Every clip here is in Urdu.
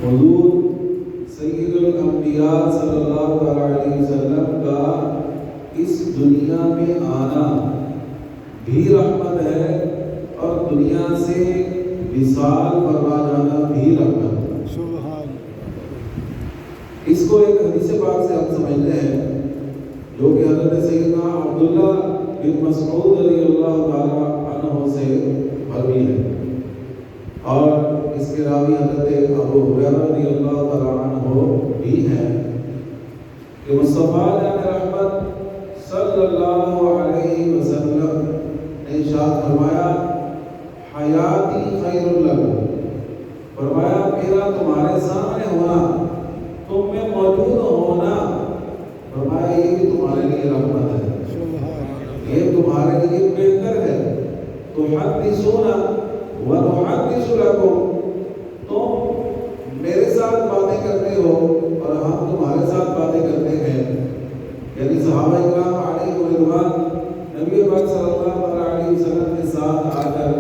حضور سید الانبیاء صلی اللہ علیہ وسلم کا اس دنیا میں آنا بھی رحمت ہے اور دنیا سے وصال فرما جانا بھی رحمت ہے۔ سبحان اس کو ایک حدیث پاک سے ہم سمجھتے ہیں جو کہ حضرت سیدنا عبداللہ بن مسعود رضی اللہ تعالیٰ عنہ سے مروی ہے، اور اس کے راوی حضرت ابو ہریرہ رضی اللہ تعالیٰ عنہ بھی ہیں کہ مصطفیٰ جان رحمت صلی اللہ علیہ وسلم نے ارشاد فرمایا حیاتی خیر لکم، فرمایا میرا تمہارے سامنے ہونا، تم میں موجود ہونا، فرمایا یہ بھی تمہارے لیے رحمت ہے، یہ تمہارے لیے بہتر ہے۔ تحدثون ونحدث لکم، تم میرے ساتھ باتیں کرتے ہو اور ہم تمہارے ساتھ باتیں کرتے ہیں۔ یعنی صحابہ کرام علیہ رضوان نبی پاک صلی اللہ علیہ وسلم کے ساتھ آ کر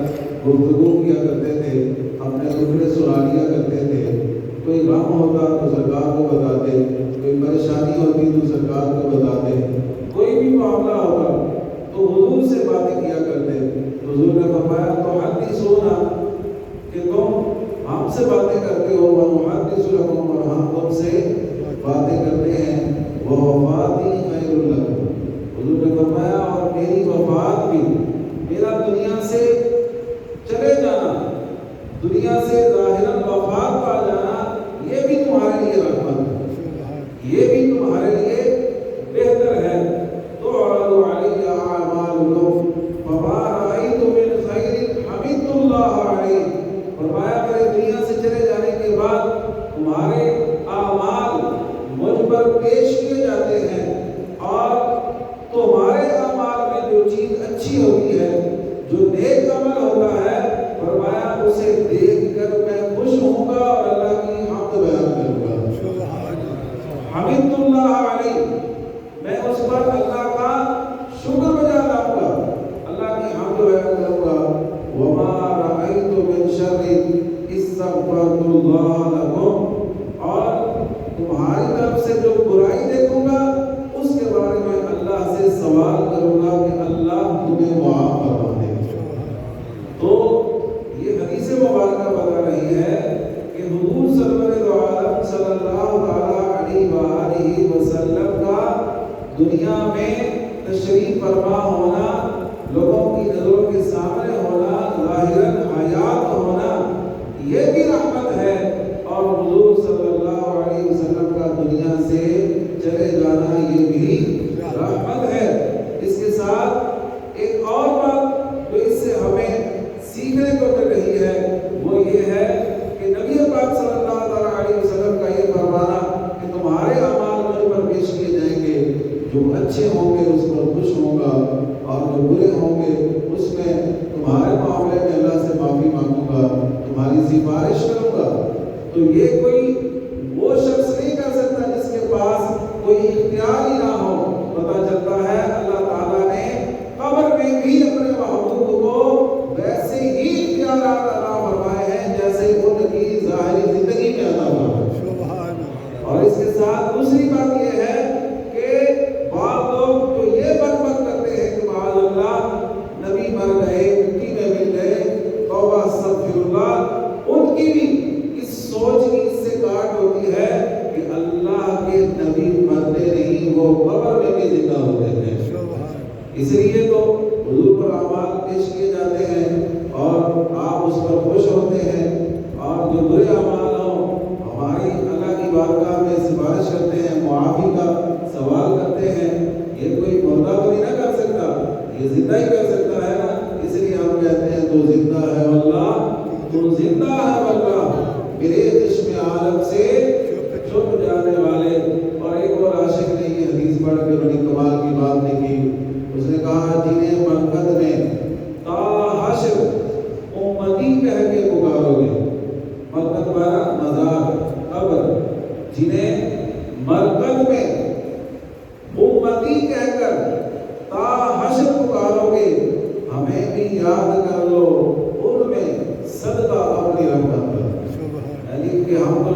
گفتگو کیا کرتے تھے، اپنے دکھڑے سنا لیا کرتے تھے، کوئی غم ہوتا تو سرکار کو بتاتے، کوئی پریشانی ہوتی تو سرکار کو بتاتے، کوئی بھی معاملہ ہوتا تو حضور سے باتیں کیا کرتے۔ حضور نے فرمایا تو حدیثونا کہ تم ہم سے باتیں کرتے ہو، ونحدث لکم، اور ہم تم سے باتیں کرتے ہیں، ووفاتی خیر لکم، حضور نے فرمایا اور میری وفات بھی، میرا دنیا سے چلے جانا، دنیا سے ظاہراً وفات پا جانا، یہ بھی تمہارے لیے رحمت ہے، یہ بھی تمہارے لیے بہتر ہے۔ تعرض علی اعمالکم فما رأیت من خیر حمدت اللہ علیہ، فرمایا میرے دنیا سے چلے جانے کے بعد تمہارے اعمال مجھ پر پیش کیے جاتے ہیں، اور تمہارے اعمال میں جو چیز اچھی ہوتی ہے، جو نیک عمل ہوتا ہے، فرمایا اسے دیکھ کر میں خوش ہوں گا اور اللہ کی حمد بیان کروں گا۔ حمدت اللہ علیہ، میں اس پر اللہ کا شکر بجا لاؤں گا، اللہ کی حمد بیان کروں گا۔ وما رأیت من شر استغفرت اللہ لکم، اور تمہاری طرف سے جو برائی دیکھوں گا اس کے بارے میں اللہ سے سوال کروں گا کہ اللہ تمہیں معاف فرما دے۔ تو یہ حدیث مبارکہ بتا رہی ہے کہ حضور سرور عالم صلی اللہ علیہ وآلہ وسلم کا دنیا میں تشریف فرما ہونا، لوگوں کی نظروں کے سامنے ہونا، ظاہراً حیات ہونا، یہ بھی رحمت ہے، اور حضور صلی اللہ علیہ وسلم کا دنیا سے چلے جانا یہ بھی رحمت ہے۔ اس کے ساتھ ایک اور بات جو اس سے ہمیں سیکھنے کو مل رہی ہے وہ یہ ہے کہ نبی پاک صلی اللہ علیہ وسلم کا یہ فرمانا کہ تمہارے اعمال مجھ پر پیش کیے جائیں گے، جو اچھے ہوں گے اس پر خوش ہوں گا، اور جو برے ہوں گے اس میں تمہارے معاملے میں اللہ سے معافی مانگوں گا، تمہاری سفارش کروں گا۔ تو یہ کوئی وہ شخص نہیں کر سکتا جس کے پاس کوئی اختیار ہی نہ ہو۔ پتہ چلتا ہے اللہ تعالیٰ نے قبر میں بھی اپنے محبوب کو ویسے ہی اختیارات عطا فرمائے ہیں جیسے ان کی ظاہری زندگی میں عطا فرمائے۔ اور اس کے ساتھ دوسری بات یہ ہے کہ بعض لوگ جو یہ بات کرتے ہیں کہ معاذ اللہ نبی مر گئے، مٹی میں مل گئے، توبہ استغفر اللہ، ان کی بھی اس سوچ کی اس سے کاٹ ہوتی ہے کہ اللہ کے نبی مرتے نہیں، وہ قبر میں بھی زندہ ہوتے ہیں۔ اس لیے تو حضور پر اعمال پیش کیے جاتے ہیں اور آپ اس پر خوش ہوتے ہیں، اور جو برے اعمال ہوں ہماری اللہ کی بارگاہ میں سفارش کرتے ہیں، معافی کا سوال کرتے ہیں۔ یہ کوئی مردہ تو نہیں نہ کر سکتا، یہ زندہ ہی کر سکتا ہے نا، اس لیے ہم کہتے ہیں تو زندہ ہے واللہ، تو زندہ ہے واللہ، میرے چشم عالم سے چھپ جانے والے۔ اور ایک اور عاشق نے یہ حدیث پڑھ کے بڑی کمال کی بات لکھی، اس نے کہا جنہیں مرکز میں تا حشر امتی کہہ کے پکارو گے، مرکز بارہ مزار قبر، جنہیں مرکز میں امتی کہہ کر تا حشر پکارو گے، ہمیں بھی یاد کر لو ان میں صدقہ اپنی رحمت کا، یعنی کہ ہم کو